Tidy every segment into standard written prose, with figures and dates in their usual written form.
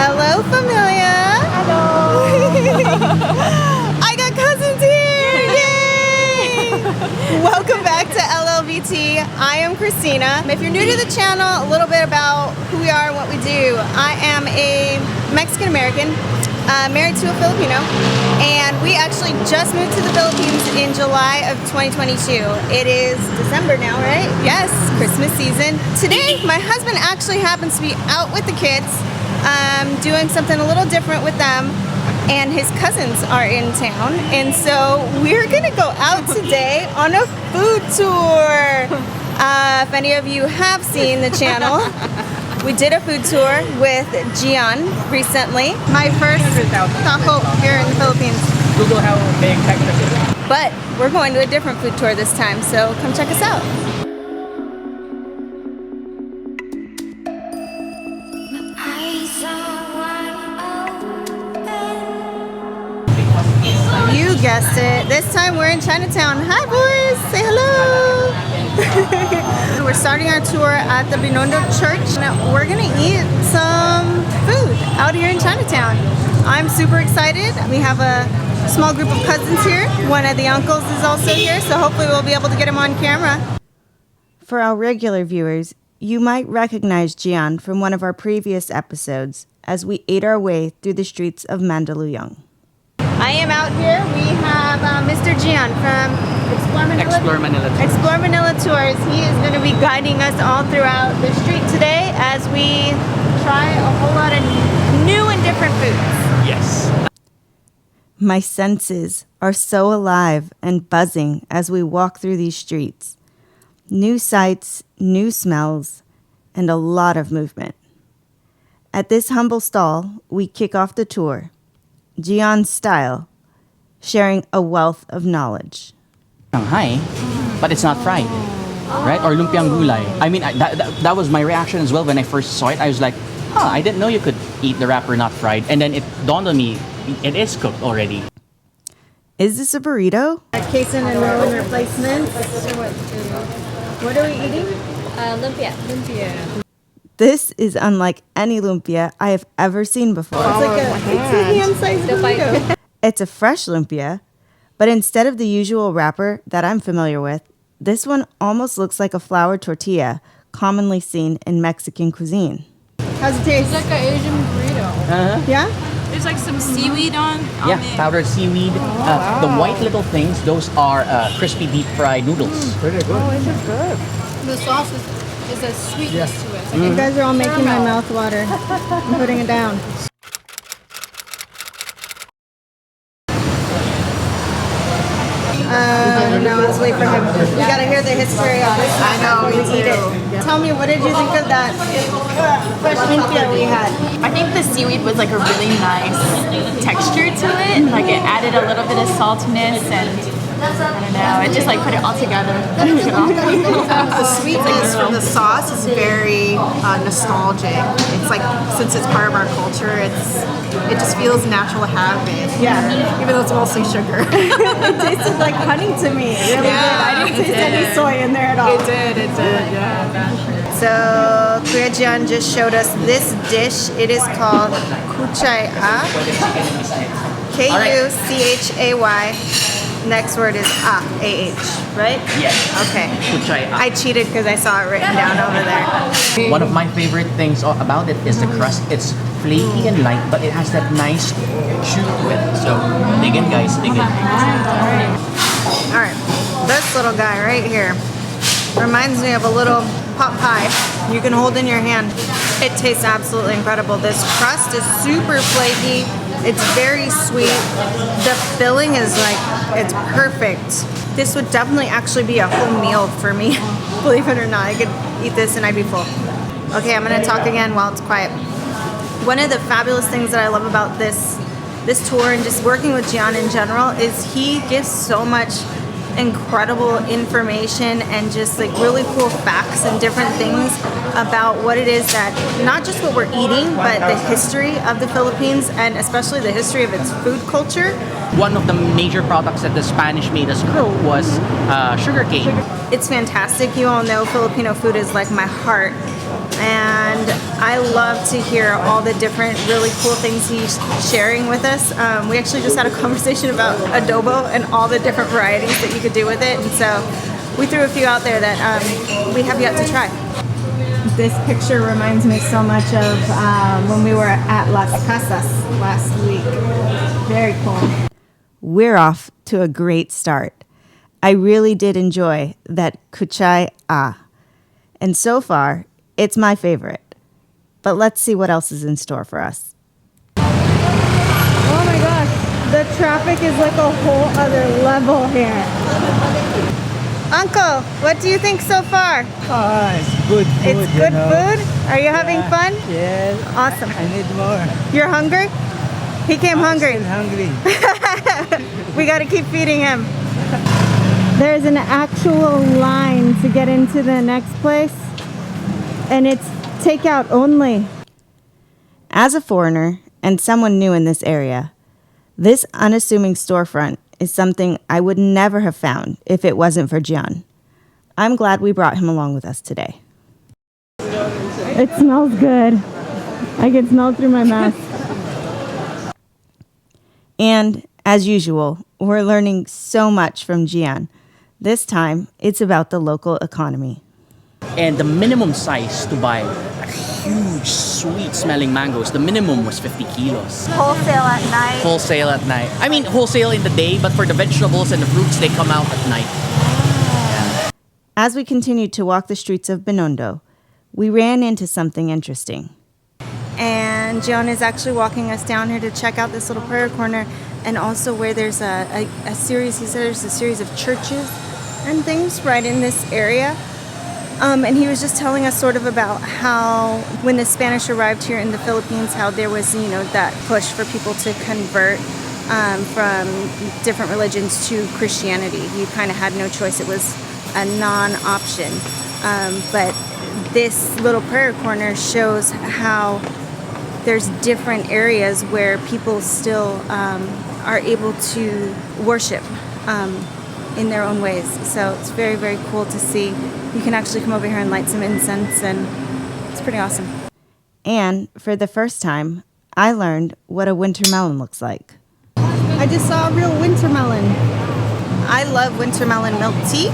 Hello, familia. Hello. I got cousins here. Yay! Welcome back to LLVT. I am Christina. If you're new to the channel, a little bit about who we are and what we do. I am a Mexican American, married to a Filipino, and we actually just moved to the Philippines in July of 2022. It is December now, right? Yes, Christmas season. Today, my husband actually happens to be out with the kids, doing something a little different with them, and his cousins are in town, and so we're gonna go out today on a food tour. If any of you have seen the channel, we did a food tour with Gian recently. My first taco here in the Philippines. Google how big Texas is. But we're going to a different food tour this time, so come check us out. You guessed it. This time we're in Chinatown. Hi boys, say hello. We're starting our tour at the Binondo church. We're gonna eat some food out here in Chinatown. I'm super excited. We have a small group of cousins here. One of the uncles is also here, so hopefully we'll be able to get him on camera. For our regular viewers, you might recognize Gian from one of our previous episodes as we ate our way through the streets of Mandaluyong. I am out here. We have Mr. Gian from Explore Manila Tours. He is going to be guiding us all throughout the street today as we try a whole lot of new and different foods. Yes. My senses are so alive and buzzing as we walk through these streets. New sights, new smells, and a lot of movement. At this humble stall, we kick off the tour, Gian's style, sharing a wealth of knowledge. Shanghai, but it's not fried, right? Or lumpiang gulay. I mean, that was my reaction as well when I first saw it. I was like, I didn't know you could eat the wrapper not fried. And then it dawned on me, it is cooked already. Is this a burrito? Queso and rolling replacements. What are we eating? Lumpia. This is unlike any lumpia I have ever seen before. It's like a hand-sized burrito. It's a fresh lumpia, but instead of the usual wrapper that I'm familiar with, this one almost looks like a flour tortilla, commonly seen in Mexican cuisine. How's it taste? It's like an Asian burrito. Yeah? There's like some seaweed on Yeah, it. powdered seaweed. The white little things, those are crispy deep fried noodles. Pretty good. Oh, this is good. The sauce is a sweetness to it. It's like You guys are all making my mouth water. I'm putting it down. No, let's wait for him. We gotta hear the history of this. I know, we eat it. Tell me, what did you think of that fresh lumpia we had? I think the seaweed was like a really nice texture to it. Like it added a little bit of saltiness and I don't know, it just like put it all together. The sweetness from the sauce is very nostalgic. It's like, since it's part of our culture, it just feels natural to have it. Yeah. Even though it's mostly sugar. It tasted like honey to me. It really did. I didn't taste any soy in there at all. It did, yeah. So, Kuya Gian just showed us this dish. It is called kuchay Kuchay. Next word is A-H, right? Yes. Okay. Kuchay. I cheated because I saw it written down over there. One of my favorite things about it is the crust. It's flaky and light, but it has that nice chew to it. So, dig in, guys, dig in. All right. This little guy right here reminds me of a little pot pie you can hold in your hand. It tastes absolutely incredible. This crust is super flaky. It's very sweet. The filling is like, it's perfect. This would definitely actually be a whole meal for me. Believe it or not, I could eat this and I'd be full. Okay, I'm gonna talk again while it's quiet. One of the fabulous things that I love about this tour and just working with Gian in general is he gives so much incredible information and just like really cool facts and different things about what it is that, not just what we're eating, but the history of the Philippines and especially the history of its food culture. One of the major products that the Spanish made us grow was sugarcane. It's fantastic. You all know Filipino food is like my heart. and I love to hear all the different really cool things he's sharing with us. We actually just had a conversation about adobo and all the different varieties that you could do with it, and so we threw a few out there that we have yet to try. This picture reminds me so much of when we were at Las Casas last week. Very cool. We're off to a great start. I really did enjoy that kuchay and so far, it's my favorite. But let's see what else is in store for us. Oh my gosh, the traffic is like a whole other level here. Uncle, what do you think so far? It's good food. It's good food? Are you having fun? Yes. Awesome. I need more. You're hungry? He came hungry. Still hungry. We got to keep feeding him. There's an actual line to get into the next place, and it's takeout only. As a foreigner and someone new in this area, this unassuming storefront is something I would never have found if it wasn't for Gian. I'm glad we brought him along with us today. It smells good. I can smell it through my mask. And as usual, we're learning so much from Gian. This time, it's about the local economy. And the minimum size to buy a huge, sweet-smelling mangoes, the minimum was 50 kilos. Wholesale at night. Wholesale at night. I mean, wholesale in the day, but for the vegetables and the fruits, they come out at night. Yeah. As we continued to walk the streets of Binondo, we ran into something interesting. And Joan is actually walking us down here to check out this little prayer corner, and also where there's a series, he said there's a series of churches and things right in this area. And he was just telling us sort of about how when the Spanish arrived here in the Philippines, how there was, that push for people to convert from different religions to Christianity. You kind of had no choice. It was a non-option. But this little prayer corner shows how there's different areas where people still are able to worship in their own ways. So it's very, very cool to see. You can actually come over here and light some incense, and it's pretty awesome. And for the first time, I learned what a winter melon looks like. I just saw a real winter melon. I love winter melon milk tea,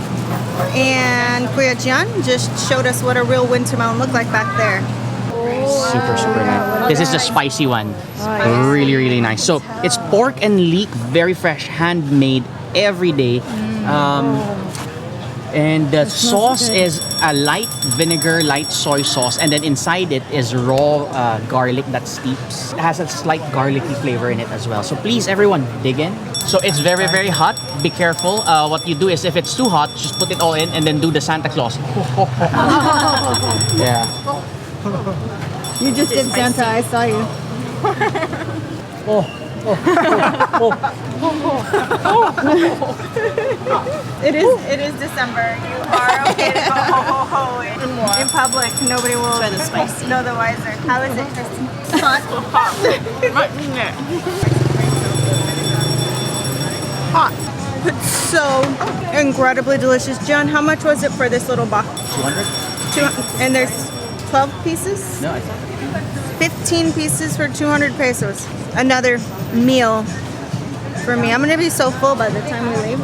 and Kuya Gian just showed us what a real winter melon looked like back there. Super, super nice. This is the spicy one. Really, really nice. So it's pork and leek, very fresh, handmade every day. And the sauce is a light vinegar, light soy sauce, and then inside it is raw garlic that steeps. It has a slight garlicky flavor in it as well. So please, everyone, dig in. So it's very, very hot. Be careful. What you do is, if it's too hot, just put it all in and then do the Santa Claus. Yeah. You just did Santa, I saw you. It is December. You are okay to go ho ho ho in public. Nobody will know the wiser. How is it, Kristen? Hot. It's so incredibly delicious. John, how much was it for this little box? 200? And there's 12 pieces? No, I thought 15 pieces for 200 pesos. Another meal for me. I'm gonna be so full by the time we leave.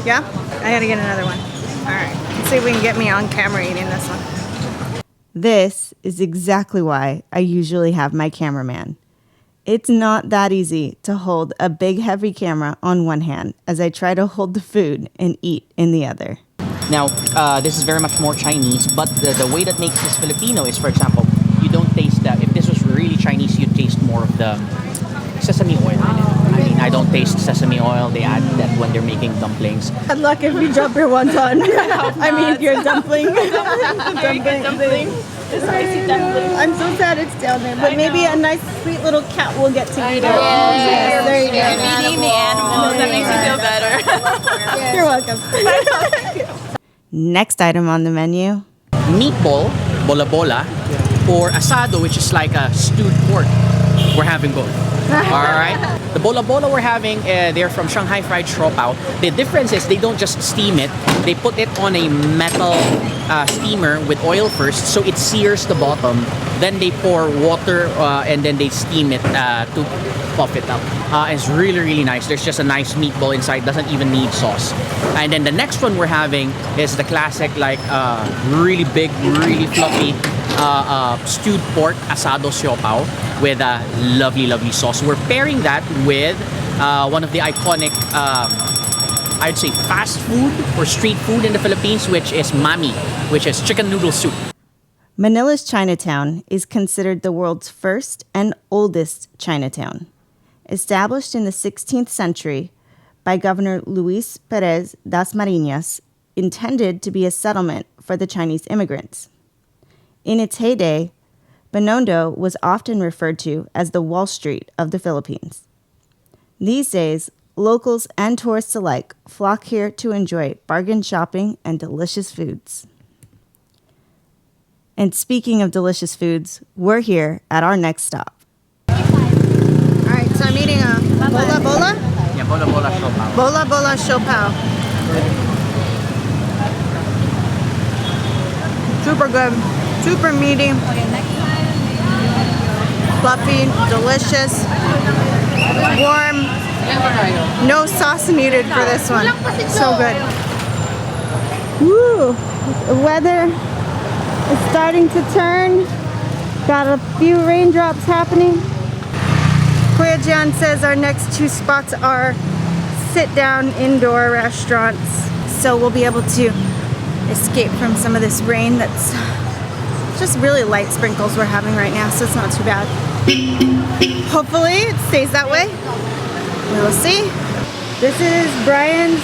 Yeah? I gotta get another one. Alright. Let's see if we can get me on camera eating this one. This is exactly why I usually have my cameraman. It's not that easy to hold a big heavy camera on one hand as I try to hold the food and eat in the other. Now, this is very much more Chinese, but the way that makes this Filipino is, for example, you don't taste that. If this was really Chinese, you'd taste more of the sesame oil in it. I mean, I don't taste sesame oil. They add that when they're making dumplings. Bad luck if you drop your wonton. I mean, your dumpling. dumpling. The spicy dumpling. I'm so sad it's down there, but maybe a nice, sweet little cat will get to eat it. Yes. There you go. You're feeding the animals. That makes me feel better. You're welcome. Next item on the menu. Meatball, bola bola, or asado, which is like a stewed pork. We're having both. All right. The bola bola we're having, they're from Shanghai Fried Siopao. The difference is they don't just steam it; they put it on a metal steamer with oil first, so it sears the bottom. Then they pour water and then they steam it to puff it up. It's really, really nice. There's just a nice meatball inside. Doesn't even need sauce. And then the next one we're having is the classic, like really big, really fluffy stewed pork asado siopao with a lovely, lovely sauce. We're pairing that with one of the iconic, I'd say, fast food or street food in the Philippines, which is mami, which is chicken noodle soup. Manila's Chinatown is considered the world's first and oldest Chinatown. Established in the 16th century by Governor Luis Perez das Marinas, intended to be a settlement for the Chinese immigrants. In its heyday, Binondo was often referred to as the Wall Street of the Philippines. These days, locals and tourists alike flock here to enjoy bargain shopping and delicious foods. And speaking of delicious foods, we're here at our next stop. All right, so I'm eating a bola bola. Yeah, bola bola siopao. Bola bola siopao. Super good, super meaty, fluffy, delicious, warm. No sauce needed for this one. So good. Woo! The weather is starting to turn. Got a few raindrops happening. Kuya Jian says our next two spots are sit-down indoor restaurants. So we'll be able to escape from some of this rain that's just really light sprinkles we're having right now, so it's not too bad. Hopefully it stays that way. We will see. This is Brian's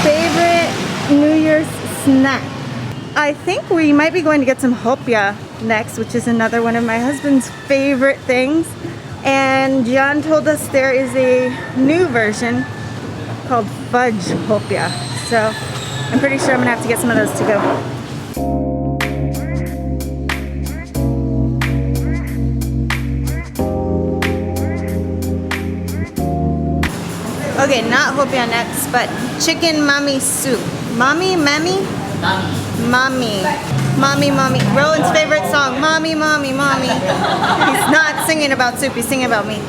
favorite New Year's snack. I think we might be going to get some hopia next, which is another one of my husband's favorite things. And John told us there is a new version called fudge hopia. So I'm pretty sure I'm gonna have to get some of those to go. Okay, not hopia next, but chicken mami soup. Mami, mammy? Mommy. Mommy, mommy. Roland's favorite song, Mommy, Mommy, Mommy. He's not singing about soup, he's singing about me.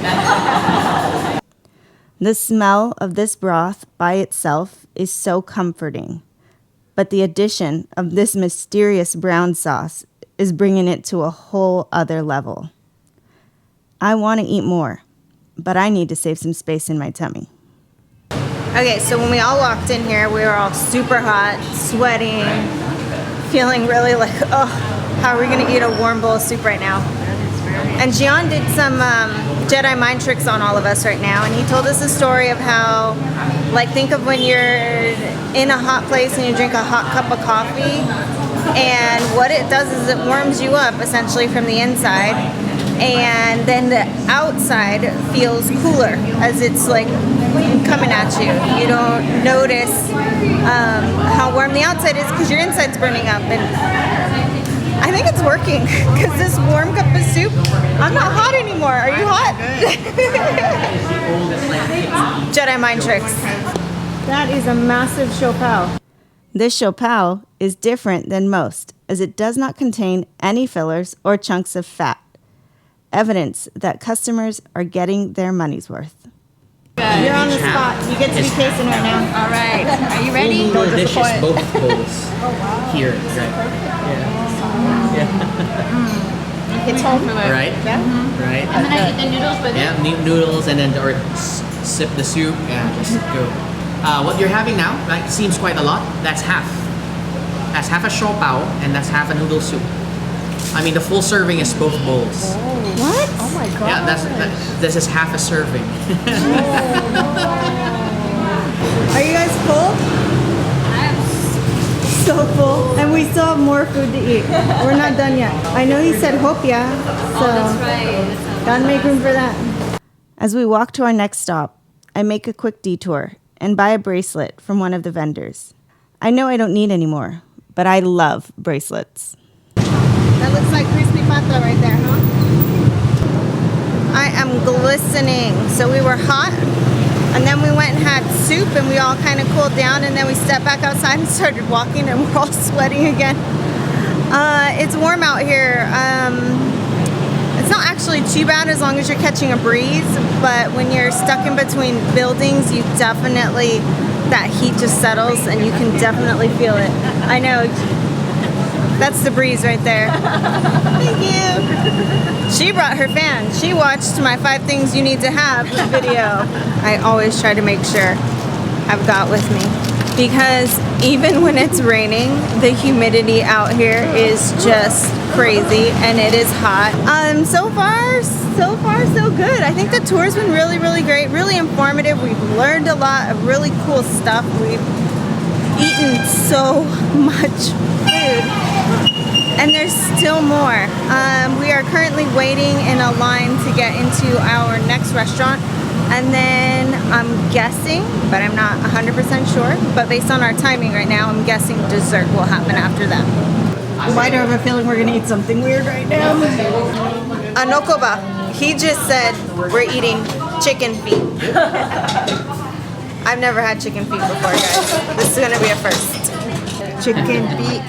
The smell of this broth by itself is so comforting, but the addition of this mysterious brown sauce is bringing it to a whole other level. I want to eat more, but I need to save some space in my tummy. Okay, so when we all walked in here, we were all super hot, sweating, feeling really like, oh, how are we gonna eat a warm bowl of soup right now? And Gian did some Jedi mind tricks on all of us right now, and he told us a story of how, like, think of when you're in a hot place and you drink a hot cup of coffee, and what it does is it warms you up essentially from the inside, and then the outside feels cooler as it's like coming at you. You don't notice how warm the outside is because your inside's burning up. And I think it's working because this warm cup of soup, I'm not hot anymore. Are you hot? Jedi mind tricks. That is a massive siopao. This siopao is different than most as it does not contain any fillers or chunks of fat. Evidence that customers are getting their money's worth. You're on the spot. You get to be tasting right now. All right. Are you ready? Full noodle dishes, both bowls. Here, right? Yeah. It's home food. Right? Yeah. Right? And then I eat the noodles with it. Yeah, noodles and then or sip the soup. Yeah, just go. What you're having now, right, seems quite a lot. That's half. That's half a siopao and that's half a noodle soup. I mean, the full serving is both bowls. What? Oh my god. Yeah, this is half a serving. Are you guys full? So full. And we still have more food to eat. We're not done yet. I know you said hopia, so gotta make room for that. As we walk to our next stop, I make a quick detour and buy a bracelet from one of the vendors. I know I don't need any more, but I love bracelets. That looks like crispy pata right there, huh? I am glistening. So we were hot, and then we went and had soup, and we all kind of cooled down, and then we stepped back outside and started walking, and we're all sweating again. It's warm out here. It's not actually too bad as long as you're catching a breeze, but when you're stuck in between buildings, you definitely, that heat just settles and you can definitely feel it. I know. That's the breeze right there. Thank you. She brought her fan. She watched my 5 things you need to have video. I always try to make sure I've got with me, because even when it's raining, the humidity out here is just crazy and it is hot. So far so good. I think the tour's been really, really great, really informative. We've learned a lot of really cool stuff. We've eaten so much food, and there's still more. We are currently waiting in a line to get into our next restaurant, and then I'm guessing, but I'm not 100% sure, but based on our timing right now, I'm guessing dessert will happen after that. You might have a feeling we're gonna eat something weird right now. Anokoba, he just said we're eating chicken feet. I've never had chicken feet before, guys. This is gonna be a first. Chicken feet,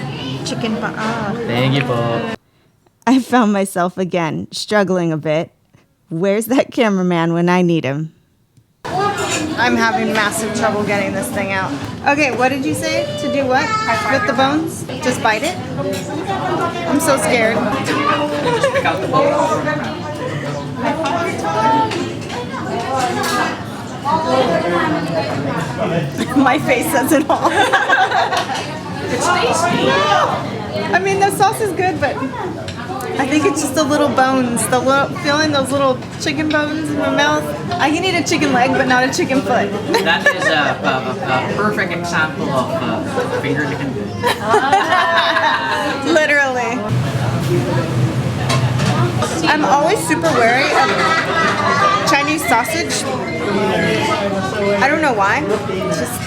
chicken paa. Thank you po. I found myself again struggling a bit. Where's that cameraman when I need him? I'm having massive trouble getting this thing out. Okay, what did you say? To do what? With the bones? Just bite it? I'm so scared. Just pick out the bones. My face says it all. It's tasty. I mean, the sauce is good, but I think it's just the little bones. Feeling those little chicken bones in my mouth. I can eat a chicken leg, but not a chicken foot. That is a perfect example of finger licking good. Literally. I'm always super wary of Chinese sausage. I don't know why. It's just,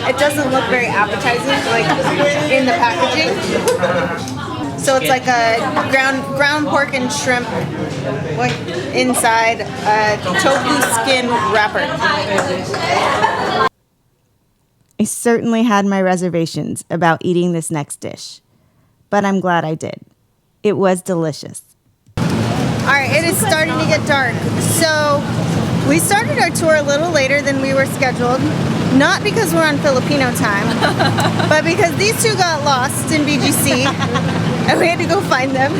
it doesn't look very appetizing, like in the packaging. So it's like a ground pork and shrimp, like inside a tofu skin wrapper. I certainly had my reservations about eating this next dish, but I'm glad I did. It was delicious. All right, it is starting to get dark. So we started our tour a little later than we were scheduled, not because we're on Filipino time, but because these two got lost in BGC and we had to go find them.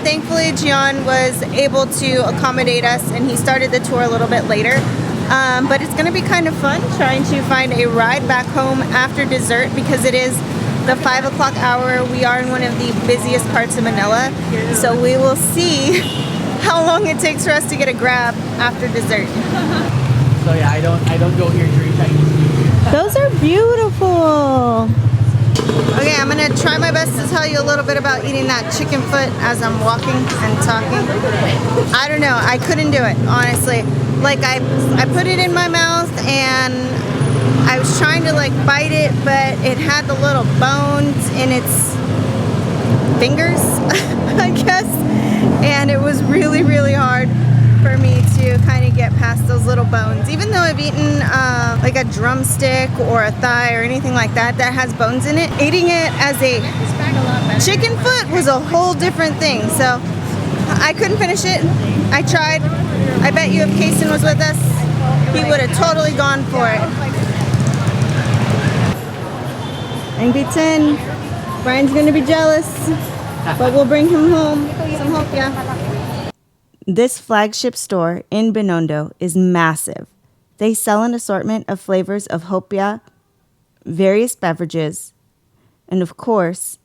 Thankfully, Gian was able to accommodate us and he started the tour a little bit later. But it's gonna be kind of fun trying to find a ride back home after dessert, because it is the 5 o'clock hour. We are in one of the busiest parts of Manila, so we will see how long it takes for us to get a grab after dessert. So yeah, I don't go here during Chinese New Year. Those are beautiful. Okay, I'm gonna try my best to tell you a little bit about eating that chicken foot as I'm walking and talking. I don't know, I couldn't do it, honestly. Like I put it in my mouth and I was trying to like bite it, but it had the little bones in its fingers, I guess. And it was really, really hard for me to kind of get past those little bones. Even though I've eaten like a drumstick or a thigh or anything like that that has bones in it, eating it as a chicken foot was a whole different thing. So I couldn't finish it. I tried. I bet you if Kason was with us, he would have totally gone for it. Angry 10. Brian's gonna be jealous, but we'll bring him home. Some hope, yeah. This flagship store in Binondo is massive. They sell an assortment of flavors of hopia, various beverages, and of course,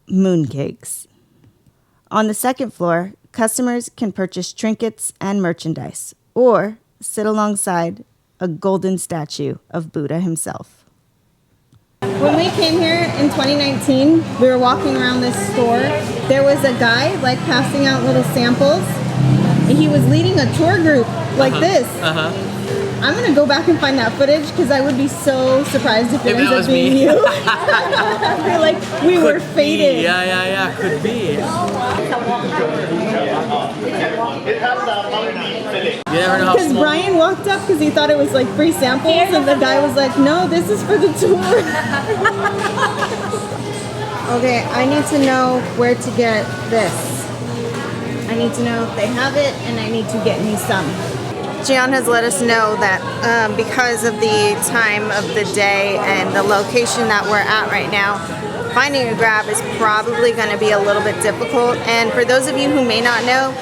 mooncakes. On the second floor, customers can purchase trinkets and merchandise, or sit alongside a golden statue of Buddha himself. When we came here in 2019, we were walking around this store. There was a guy like passing out little samples, and he was leading a tour group like this. I'm gonna go back and find that footage because I would be so surprised if it ends up being you. I feel like we were fated. Yeah, could be. It has the mung beef fillet. You never know how Because small. Brian walked up because he thought it was like free samples, and the guy was like, "No, this is for the tour." Okay, I need to know where to get this. I need to know if they have it, and I need to get me some. Gian has let us know that because of the time of the day and the location that we're at right now, finding a Grab is probably going to be a little bit difficult. And for those of you who may not know,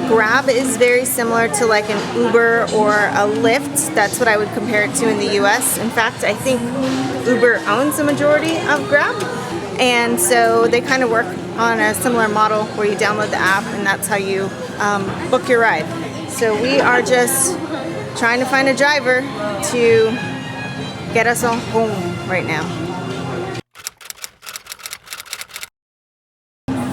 Grab is very similar to like an Uber or a Lyft. That's what I would compare it to in the US. In fact, I think Uber owns the majority of Grab. And so they kind of work on a similar model where you download the app and that's how you book your ride. So we are just trying to find a driver to get us all home right now.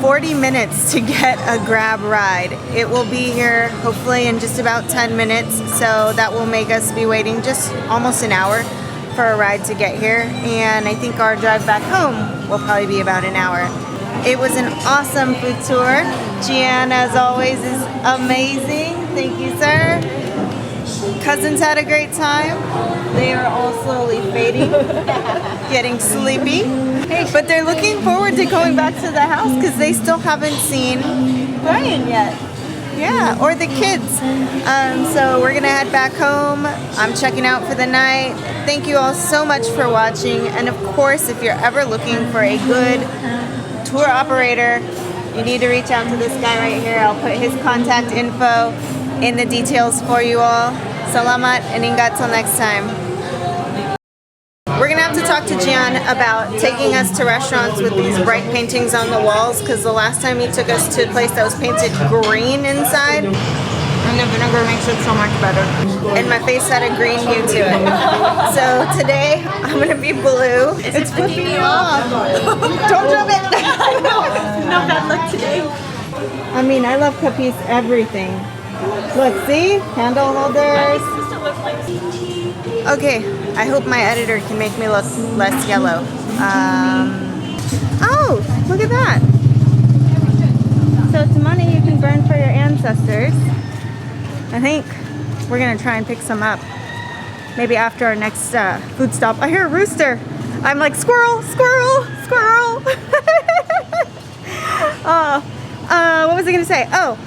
40 minutes to get a Grab ride. It will be here hopefully in just about 10 minutes, so that will make us be waiting just almost an hour for a ride to get here, and I think our drive back home will probably be about an hour. It was an awesome food tour. Gian, as always, is amazing. Thank you, sir. Cousins had a great time. They are all slowly fading, getting sleepy. But they're looking forward to going back to the house because they still haven't seen Brian yet. Yeah, or the kids. So we're gonna head back home. I'm checking out for the night. Thank you all so much for watching. And of course, if you're ever looking for a good tour operator, you need to reach out to this guy right here. I'll put his contact info in the details for you all. Salamat and ingat till next time. We're gonna have to talk to Gian about taking us to restaurants with these bright paintings on the walls, because the last time he took us to a place that was painted green inside, and the vinegar makes it so much better. And my face had a green hue to it. So today I'm gonna be blue. It's flipping me off. Don't rub it. No bad luck today. I mean, I love Capiz everything. Look, see? Candle holders. Okay, I hope my editor can make me look less yellow. Oh, look at that. So it's money you can burn for your ancestors. I think we're gonna try and pick some up. Maybe after our next food stop. I hear a rooster. I'm like, squirrel, squirrel, squirrel. What was I gonna say? Oh,